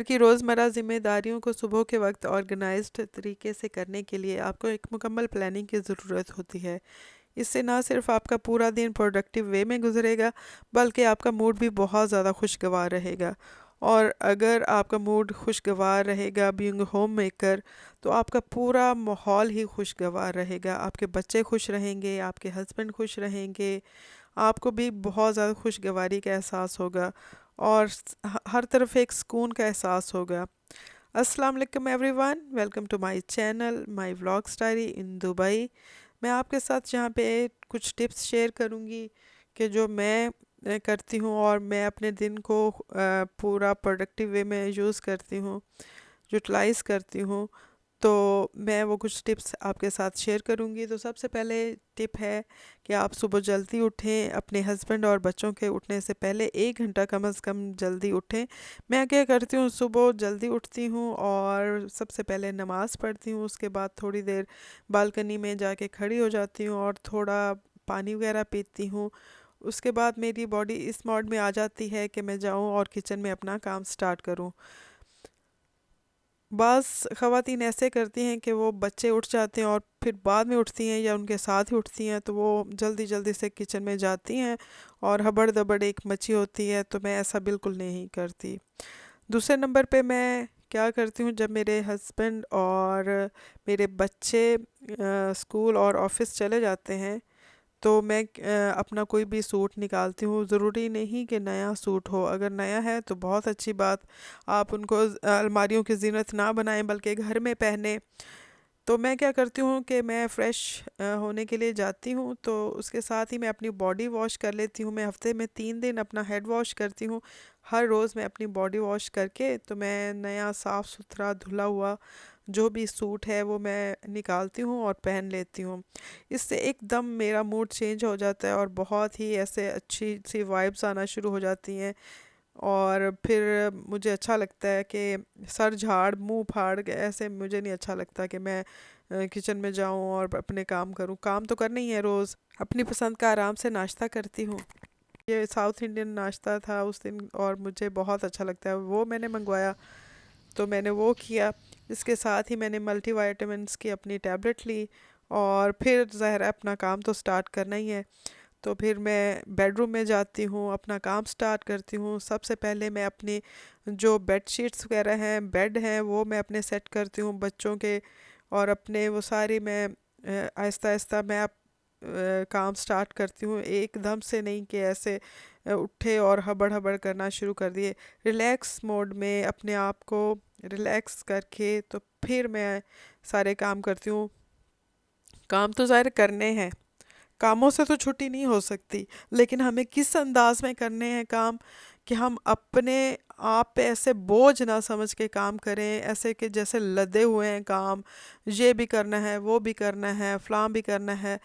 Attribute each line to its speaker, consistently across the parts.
Speaker 1: की रोज़मर्रा ज़िम्मेदारियों को सुबह के वक्त ऑर्गेनाइज्ड तरीके से करने के लिए आपको एक मुकम्मल प्लानिंग की ज़रूरत होती है। इससे ना सिर्फ आपका पूरा दिन प्रोडक्टिव वे में गुजरेगा, बल्कि आपका मूड भी बहुत ज़्यादा खुशगवार रहेगा। और अगर आपका मूड खुशगवार रहेगा बीइंग होम मेकर, तो आपका पूरा माहौल ही खुशगवार रहेगा। आपके बच्चे खुश रहेंगे, आपके हस्बैंड खुश रहेंगे, आपको भी बहुत ज़्यादा खुशगवारी का एहसास होगा और हर तरफ एक सुकून का एहसास होगा। अस्सलाम वालेकुम everyone, welcome to my channel my vlogs diary in Dubai. मैं आपके साथ यहाँ पे कुछ टिप्स शेयर करूँगी कि जो मैं करती हूँ और मैं अपने दिन को पूरा प्रोडक्टिव वे में यूज़ करती हूँ, यूटिलाइज़ करती हूँ। तो मैं वो कुछ टिप्स आपके साथ शेयर करूँगी। तो सबसे पहले टिप है कि आप सुबह जल्दी उठें, अपने हस्बैंड और बच्चों के उठने से पहले 1 घंटा कम से कम जल्दी उठें। मैं क्या करती हूँ, सुबह जल्दी उठती हूँ और सबसे पहले नमाज़ पढ़ती हूँ, उसके बाद थोड़ी देर बालकनी में जाके खड़ी हो जाती हूँ और थोड़ा पानी वगैरह पीती हूँ। उसके बाद मेरी बॉडी इस मोड में आ जाती है कि मैं जाऊँ और किचन में अपना काम स्टार्ट करूँ। बाज़ ख़वातीन ऐसे करती हैं कि वो बच्चे उठ जाते हैं और फिर बाद में उठती हैं या उनके साथ ही उठती हैं, तो वो जल्दी जल्दी से किचन में जाती हैं और हबड़ दबड़ एक मची होती है। तो मैं ऐसा बिल्कुल नहीं करती। दूसरे नंबर पे मैं क्या करती हूँ, जब मेरे हस्बैंड और मेरे बच्चे स्कूल और ऑफिस चले जाते हैं, तो मैं अपना कोई भी सूट निकालती हूँ। ज़रूरी नहीं कि नया सूट हो, अगर नया है तो बहुत अच्छी बात। आप उनको अलमारियों की ज़ीनत ना बनाएं बल्कि घर में पहने। तो मैं क्या करती हूँ कि मैं फ़्रेश होने के लिए जाती हूँ, तो उसके साथ ही मैं अपनी बॉडी वॉश कर लेती हूँ। मैं हफ़्ते में 3 दिन अपना हेड वॉश करती हूँ। हर रोज़ मैं अपनी बॉडी वॉश करके तो मैं नया साफ़ सुथरा धुला हुआ जो भी सूट है वो मैं निकालती हूँ और पहन लेती हूँ। इससे एकदम मेरा मूड चेंज हो जाता है और बहुत ही ऐसे अच्छी सी वाइब्स आना शुरू हो जाती हैं और फिर मुझे अच्छा लगता है कि सर झाड़ मुंह फाड़ के ऐसे मुझे नहीं अच्छा लगता कि मैं किचन में जाऊं और अपने काम करूं। काम तो करना ही है रोज़। अपनी पसंद का आराम से नाश्ता करती हूँ। ये साउथ इंडियन नाश्ता था उस दिन और मुझे बहुत अच्छा लगता है, वो मैंने मंगवाया तो मैंने वो किया। इसके साथ ही मैंने मल्टीविटामिन्स की अपनी टैबलेट ली और फिर ज़ाहिर है अपना काम तो स्टार्ट करना ही है। तो फिर मैं बेडरूम में जाती हूँ, अपना काम स्टार्ट करती हूँ। सबसे पहले मैं अपनी जो बेडशीट्स वगैरह हैं, बेड हैं, वो मैं अपने सेट करती हूँ बच्चों के और अपने वो सारी मैं आहिस्ता आहिस्ता मैं काम स्टार्ट करती हूँ, एकदम से नहीं कि ऐसे उठे और हबड़ हबड़ करना शुरू कर दिए। रिलैक्स मोड में अपने आप को रिलैक्स करके तो फिर मैं सारे काम करती हूँ। काम तो ज़ाहिर करने हैं, कामों से तो छुट्टी नहीं हो सकती, लेकिन हमें किस अंदाज में करने हैं काम कि हम अपने आप पे ऐसे बोझ ना समझ के काम करें, ऐसे कि जैसे लदे हुए हैं काम, ये भी करना है, वो भी करना है, फलां भी करना है।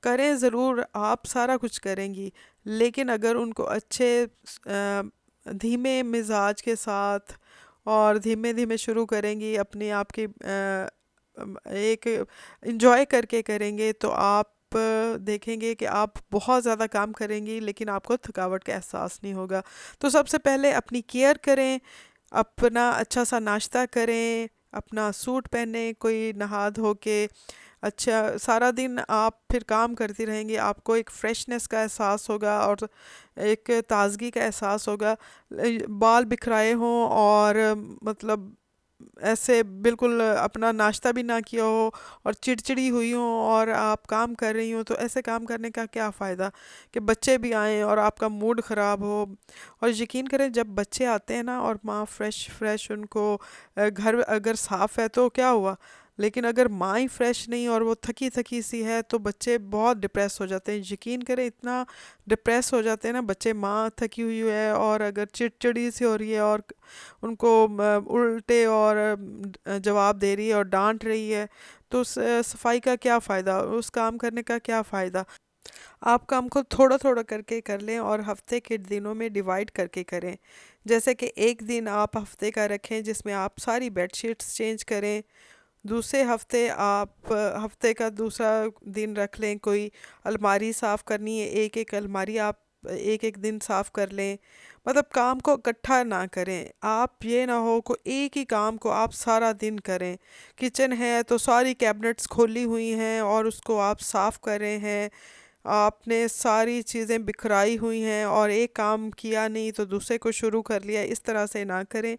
Speaker 1: करें ज़रूर, आप सारा कुछ करेंगी, लेकिन अगर उनको अच्छे धीमे मिजाज के साथ और धीमे धीमे शुरू करेंगी, अपने आप की एक इंजॉय करके करेंगे, तो आप देखेंगे कि आप बहुत ज़्यादा काम करेंगी लेकिन आपको थकावट का एहसास नहीं होगा। तो सबसे पहले अपनी केयर करें, अपना अच्छा सा नाश्ता करें, अपना सूट पहने, कोई नहा धो के अच्छा सारा दिन आप फिर काम करती रहेंगी, आपको एक फ्रेशनेस का एहसास होगा और एक ताज़गी का एहसास होगा। बाल बिखराए हों और मतलब ऐसे बिल्कुल अपना नाश्ता भी ना किया हो और चिड़चिड़ी हुई हो और आप काम कर रही हो, तो ऐसे काम करने का क्या फ़ायदा कि बच्चे भी आएँ और आपका मूड ख़राब हो। और यकीन करें, जब बच्चे आते हैं ना और माँ फ्रेश फ्रेश उनको घर अगर साफ़ है तो क्या हुआ, लेकिन अगर माँ ही फ्रेश नहीं और वो थकी थकी सी है तो बच्चे बहुत डिप्रेस हो जाते हैं। यकीन करें, इतना डिप्रेस हो जाते हैं ना बच्चे, माँ थकी हुई है और अगर चिड़चिड़ी सी हो रही है और उनको उल्टे और जवाब दे रही है और डांट रही है, तो उस सफाई का क्या फ़ायदा, उस काम करने का क्या फ़ायदा। आप काम को थोड़ा थोड़ा करके कर लें और हफ्ते के दिनों में डिवाइड करके करें। जैसे कि एक दिन आप हफ्ते का रखें जिसमें आप सारी बेडशीट्स चेंज करें। दूसरे हफ्ते आप हफ्ते का दूसरा दिन रख लें, कोई अलमारी साफ़ करनी है, एक एक अलमारी आप एक एक दिन साफ कर लें। मतलब काम को इकट्ठा ना करें। आप ये ना हो को एक ही काम को आप सारा दिन करें। किचन है तो सारी कैबिनेट्स खोली हुई हैं और उसको आप साफ कर रहे हैं। आपने सारी चीज़ें बिखराई हुई हैं और एक काम किया नहीं तो दूसरे को शुरू कर लिया, इस तरह से ना करें।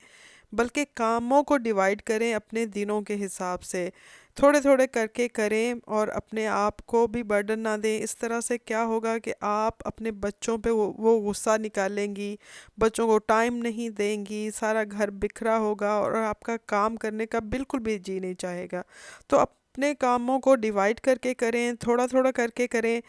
Speaker 1: बल्कि कामों को डिवाइड करें अपने दिनों के हिसाब से, थोड़े थोड़े करके करें और अपने आप को भी बर्डन ना दें। इस तरह से क्या होगा कि आप अपने बच्चों पे वो गुस्सा निकालेंगी, बच्चों को टाइम नहीं देंगी, सारा घर बिखरा होगा और आपका काम करने का बिल्कुल भी जी नहीं चाहेगा। तो अपने कामों को डिवाइड करके करें, थोड़ा थोड़ा करके करें।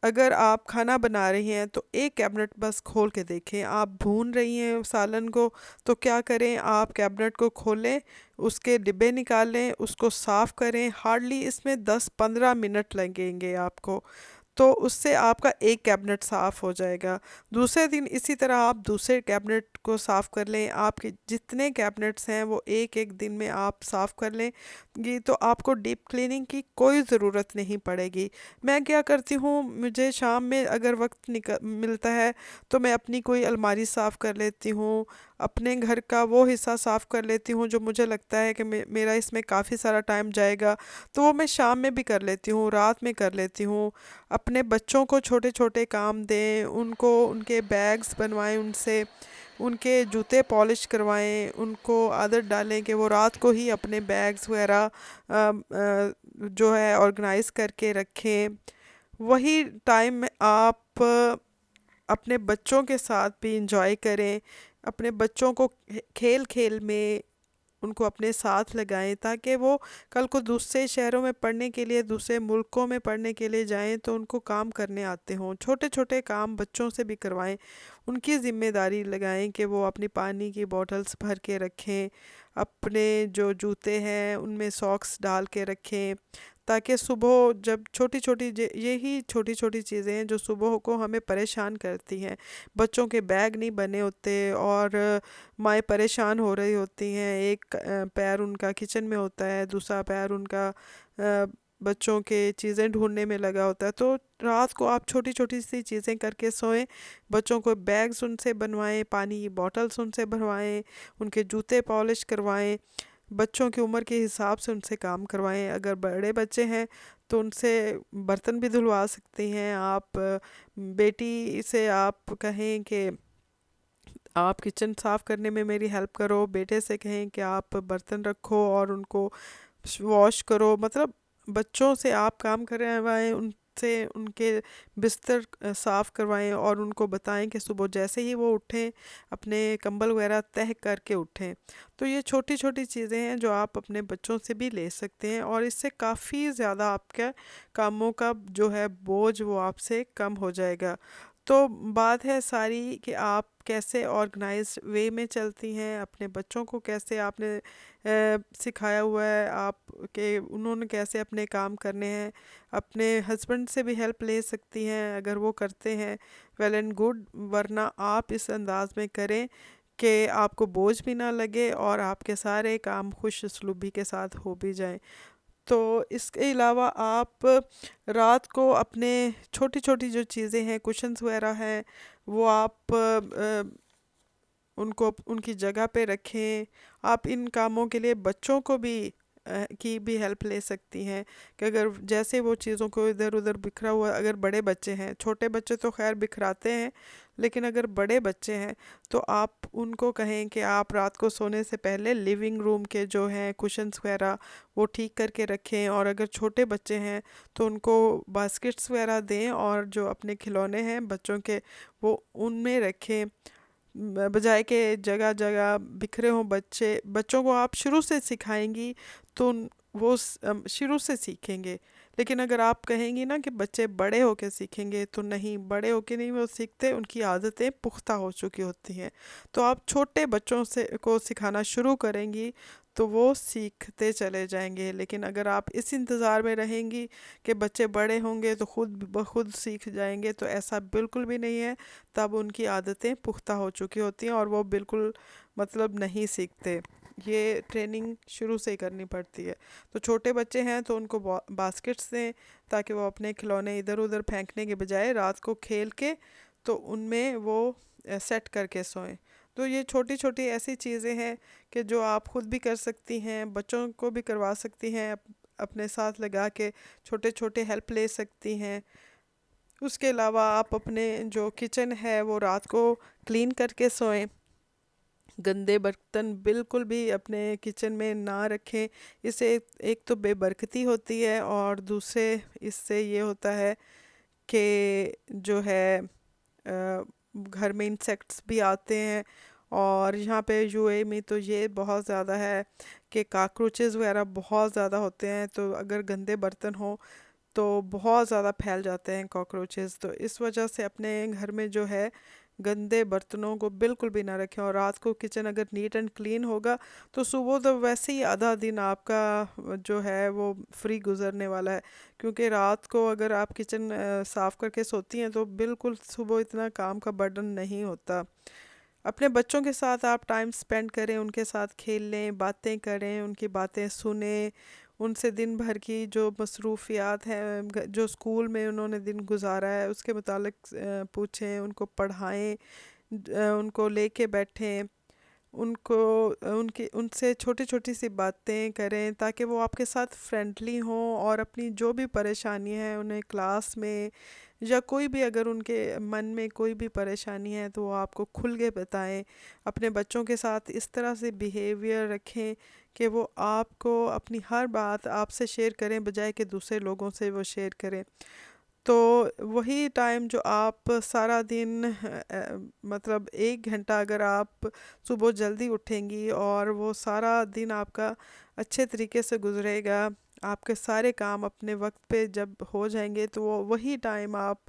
Speaker 1: अगर आप खाना बना रही हैं तो एक कैबिनेट बस खोल के देखें। आप भून रही हैं सालन को, तो क्या करें, आप कैबिनेट को खोलें, उसके डिब्बे निकालें, उसको साफ़ करें। हार्डली इसमें 10-15 मिनट लगेंगे आपको, तो उससे आपका एक कैबिनेट साफ़ हो जाएगा। दूसरे दिन इसी तरह आप दूसरे कैबिनेट को साफ़ कर लें। आपके जितने कैबिनेट्स हैं वो एक एक दिन में आप साफ़ कर लें। ये तो आपको डीप क्लीनिंग की कोई ज़रूरत नहीं पड़ेगी। मैं क्या करती हूँ, मुझे शाम में अगर वक्त मिलता है तो मैं अपनी कोई अलमारी साफ़ कर लेती हूँ, अपने घर का वो हिस्सा साफ़ कर लेती हूँ जो मुझे लगता है कि मेरा इसमें काफ़ी सारा टाइम जाएगा, तो वो मैं शाम में भी कर लेती हूँ, रात में कर लेती हूँ। अपने बच्चों को छोटे छोटे काम दें, उनको उनके बैग्स बनवाएं उनसे, उनके जूते पॉलिश करवाएं, उनको आदत डालें कि वो रात को ही अपने बैग्स वगैरह जो है ऑर्गेनाइज करके रखें। वही टाइम में आप अपने बच्चों के साथ भी इंजॉय करें। अपने बच्चों को खेल खेल में उनको अपने साथ लगाएं, ताकि वो कल को दूसरे शहरों में पढ़ने के लिए, दूसरे मुल्कों में पढ़ने के लिए जाएं तो उनको काम करने आते हों। छोटे छोटे काम बच्चों से भी करवाएं, उनकी ज़िम्मेदारी लगाएं कि वो अपनी पानी की बॉटल्स भर के रखें, अपने जो जूते हैं उनमें सॉक्स डाल के रखें, ताकि सुबह जब छोटी छोटी यही छोटी छोटी चीज़ें हैं जो सुबह को हमें परेशान करती हैं। बच्चों के बैग नहीं बने होते और माएँ परेशान हो रही होती हैं। एक पैर उनका किचन में होता है, दूसरा पैर उनका बच्चों के चीज़ें ढूंढने में लगा होता है। तो रात को आप छोटी छोटी सी चीज़ें करके सोएं, बच्चों को बैग्स उनसे बनवाएं, पानी की बॉटल्स उनसे भरवाएं, उनके जूते पॉलिश करवाएं, बच्चों की उम्र के हिसाब से उनसे काम करवाएं। अगर बड़े बच्चे हैं तो उनसे बर्तन भी धुलवा सकती हैं आप। बेटी से आप कहें कि आप किचन साफ़ करने में मेरी हेल्प करो, बेटे से कहें कि आप बर्तन रखो और उनको वॉश करो। मतलब बच्चों से आप काम करवाएं, उनसे उनके बिस्तर साफ़ करवाएं और उनको बताएं कि सुबह जैसे ही वो उठें अपने कंबल वगैरह तह करके उठें। तो ये छोटी छोटी चीज़ें हैं जो आप अपने बच्चों से भी ले सकते हैं और इससे काफ़ी ज़्यादा आपका कामों का जो है बोझ वो आपसे कम हो जाएगा। तो बात है सारी कि आप कैसे ऑर्गेनाइज्ड वे में चलती हैं, अपने बच्चों को कैसे आपने सिखाया हुआ है आप कि उन्होंने कैसे अपने काम करने हैं। अपने हस्बैंड से भी हेल्प ले सकती हैं अगर वो करते हैं, वेल एंड गुड, वरना आप इस अंदाज में करें कि आपको बोझ भी ना लगे और आपके सारे काम खुश उसलूबी के साथ हो भी जाएं। तो इसके अलावा आप रात को अपने छोटी छोटी जो चीज़ें हैं, कुशन्स वगैरह हैं, वो आप उनको उनकी जगह पे रखें। आप इन कामों के लिए बच्चों को भी की भी हेल्प ले सकती हैं कि अगर जैसे वो चीज़ों को इधर उधर बिखरा हुआ, अगर बड़े बच्चे हैं, छोटे बच्चे तो खैर बिखराते हैं, लेकिन अगर बड़े बच्चे हैं तो आप उनको कहें कि आप रात को सोने से पहले लिविंग रूम के जो हैं कुशन्स वगैरह वो ठीक करके रखें। और अगर छोटे बच्चे हैं तो उनको बास्केट्स वगैरह दें और जो अपने खिलौने हैं बच्चों के वो उनमें रखें, बजाय के जगह जगह बिखरे हों बच्चे। बच्चों को आप शुरू से सिखाएंगी तो वो शुरू से सीखेंगे। लेकिन अगर आप कहेंगी ना कि बच्चे बड़े होके सीखेंगे, तो नहीं, बड़े होके नहीं वो सीखते, उनकी आदतें पुख्ता हो चुकी होती हैं। तो आप छोटे बच्चों से को सिखाना शुरू करेंगी तो वो सीखते चले जाएंगे। लेकिन अगर आप इस इंतज़ार में रहेंगी कि बच्चे बड़े होंगे तो खुद ब खुद सीख जाएंगे, तो ऐसा बिल्कुल भी नहीं है। तब उनकी आदतें पुख्ता हो चुकी होती हैं और वो बिल्कुल मतलब नहीं सीखते। ये ट्रेनिंग शुरू से ही करनी पड़ती है। तो छोटे बच्चे हैं तो उनको बास्केट्स दें ताकि वो अपने खिलौने इधर उधर फेंकने के बजाय रात को खेल के तो उनमें वो सेट करके सोएं। तो ये छोटी छोटी ऐसी चीज़ें हैं कि जो आप खुद भी कर सकती हैं, बच्चों को भी करवा सकती हैं, अपने साथ लगा के छोटे छोटे हेल्प ले सकती हैं। उसके अलावा आप अपने जो किचन है वो रात को क्लीन करके सोएं। गंदे बर्तन बिल्कुल भी अपने किचन में ना रखें। इससे एक तो बेबरकती होती है, और दूसरे इससे ये होता है कि जो है घर में इंसेक्ट्स भी आते हैं। और यहाँ पे यूएई में तो ये बहुत ज़्यादा है कि कॉकरोचेस वगैरह बहुत ज़्यादा होते हैं, तो अगर गंदे बर्तन हो तो बहुत ज़्यादा फैल जाते हैं कॉकरोचेस। तो इस वजह से अपने घर में जो है गंदे बर्तनों को बिल्कुल भी ना रखें। और रात को किचन अगर नीट एंड क्लीन होगा तो सुबह तो वैसे ही आधा दिन आपका जो है वो फ्री गुजरने वाला है। क्योंकि रात को अगर आप किचन साफ़ करके सोती हैं तो बिल्कुल सुबह इतना काम का बर्डन नहीं होता। अपने बच्चों के साथ आप टाइम स्पेंड करें, उनके साथ खेलें, बातें करें, उनकी बातें सुनें, उनसे दिन भर की जो मसरूफियात हैं, जो स्कूल में उन्होंने दिन गुजारा है उसके मुतालिक पूछें, उनको पढ़ाएं, उनको लेके बैठें, उनको उनकी उनसे छोटी छोटी सी बातें करें ताकि वो आपके साथ फ्रेंडली हों, और अपनी जो भी परेशानी है उन्हें क्लास में या कोई भी अगर उनके मन में कोई भी परेशानी है तो वो आपको खुल के बताएं। अपने बच्चों के साथ इस तरह से बिहेवियर रखें कि वो आपको अपनी हर बात आपसे शेयर करें, बजाय कि दूसरे लोगों से वो शेयर करें। तो वही टाइम जो आप सारा दिन मतलब 1 घंटा अगर आप सुबह जल्दी उठेंगी और वो सारा दिन आपका अच्छे तरीके से गुजरेगा, आपके सारे काम अपने वक्त पे जब हो जाएंगे, तो वो वही टाइम आप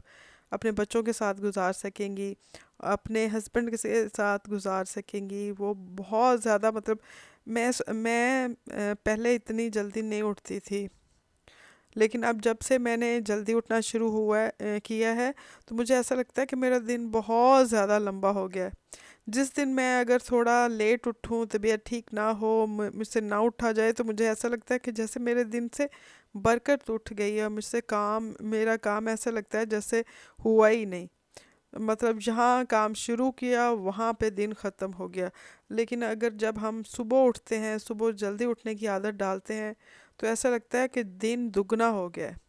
Speaker 1: अपने बच्चों के साथ गुजार सकेंगी, अपने हस्बैंड के साथ गुजार सकेंगी। वो बहुत ज़्यादा मतलब मैं पहले इतनी जल्दी नहीं उठती थी, लेकिन अब जब से मैंने जल्दी उठना शुरू किया है, तो मुझे ऐसा लगता है कि मेरा दिन बहुत ज़्यादा लंबा हो गया है। जिस दिन मैं अगर थोड़ा लेट उठूँ, तबीयत ठीक ना हो, मुझसे ना उठा जाए, तो मुझे ऐसा लगता है कि जैसे मेरे दिन से बरकत उठ गई है, मुझसे मेरा काम ऐसा लगता है जैसे हुआ ही नहीं। मतलब जहाँ काम शुरू किया वहाँ पे दिन ख़त्म हो गया। लेकिन अगर जब हम सुबह उठते हैं, सुबह जल्दी उठने की आदत डालते हैं, तो ऐसा लगता है कि दिन दुगना हो गया है।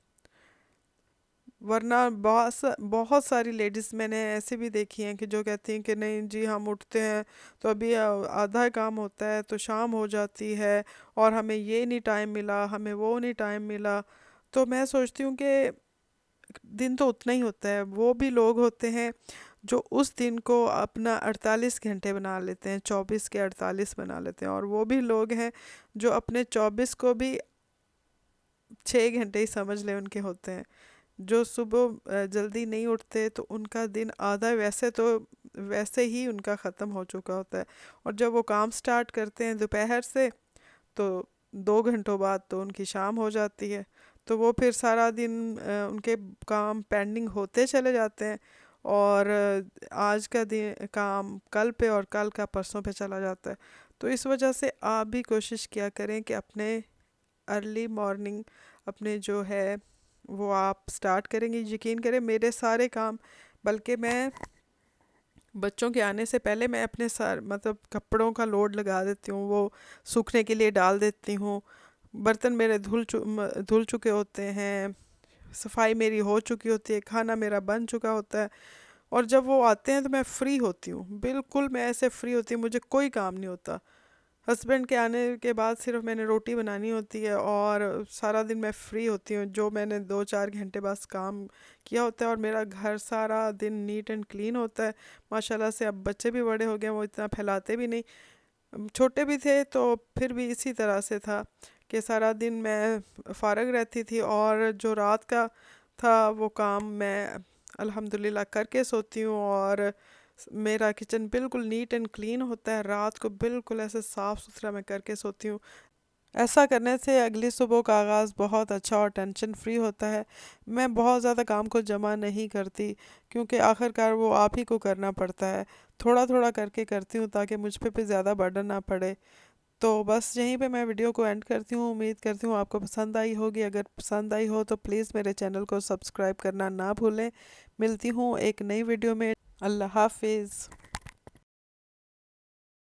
Speaker 1: वरना बहुत सारी लेडीज़ मैंने ऐसे भी देखी हैं कि जो कहती हैं कि नहीं जी, हम उठते हैं तो अभी आधा काम होता है तो शाम हो जाती है, और हमें ये नहीं टाइम मिला, हमें वो नहीं टाइम मिला। तो मैं सोचती हूँ कि दिन तो उतना ही होता है। वो भी लोग होते हैं जो उस दिन को अपना 48 घंटे बना लेते हैं, 24 के 48 बना लेते हैं। और वो भी लोग हैं जो अपने 24 को भी 6 घंटे ही समझ लें उनके होते हैं। जो सुबह जल्दी नहीं उठते तो उनका दिन आधा वैसे ही उनका ख़त्म हो चुका होता है। और जब वो काम स्टार्ट करते हैं दोपहर से, तो 2 घंटों बाद तो उनकी शाम हो जाती है। तो वो फिर सारा दिन उनके काम पेंडिंग होते चले जाते हैं, और आज का दिन काम कल पे और कल का परसों पे चला जाता है। तो इस वजह से आप भी कोशिश किया करें कि अपने अर्ली मॉर्निंग अपने जो है वो आप स्टार्ट करेंगे। यकीन करें मेरे सारे काम, बल्कि मैं बच्चों के आने से पहले मैं अपने सार मतलब कपड़ों का लोड लगा देती हूँ, वो सूखने के लिए डाल देती हूँ। बर्तन मेरे धुल चुके होते हैं, सफाई मेरी हो चुकी होती है, खाना मेरा बन चुका होता है। और जब वो आते हैं तो मैं फ्री होती हूँ, बिल्कुल मैं ऐसे फ्री होती हूँ, मुझे कोई काम नहीं होता। हस्बैंड के आने के बाद सिर्फ मैंने रोटी बनानी होती है, और सारा दिन मैं फ्री होती हूँ। जो मैंने 2-4 घंटे बस काम किया होता है, और मेरा घर सारा दिन नीट एंड क्लीन होता है। माशाल्लाह से अब बच्चे भी बड़े हो गए हैं, वो इतना फैलाते भी नहीं। छोटे भी थे तो फिर भी इसी तरह से था कि सारा दिन मैं फ़ारग रहती थी, और जो रात का था वो काम मैं अल्हम्दुलिल्लाह करके सोती हूँ। और मेरा किचन बिल्कुल नीट एंड क्लीन होता है, रात को बिल्कुल ऐसे साफ़ सुथरा मैं करके सोती हूँ। ऐसा करने से अगली सुबह का आगाज़ बहुत अच्छा और टेंशन फ्री होता है। मैं बहुत ज़्यादा काम को जमा नहीं करती, क्योंकि आखिरकार वो आप ही को करना पड़ता है। थोड़ा थोड़ा करके करती हूँ ताकि मुझ पे भी ज़्यादा बर्डन ना पड़े। तो बस यहीं पे मैं वीडियो को एंड करती हूँ। उम्मीद करती हूँ आपको पसंद आई होगी। अगर पसंद आई हो तो प्लीज़ मेरे चैनल को सब्सक्राइब करना ना भूलें। मिलती हूँ एक नई वीडियो में। अल्लाह हाफिज़।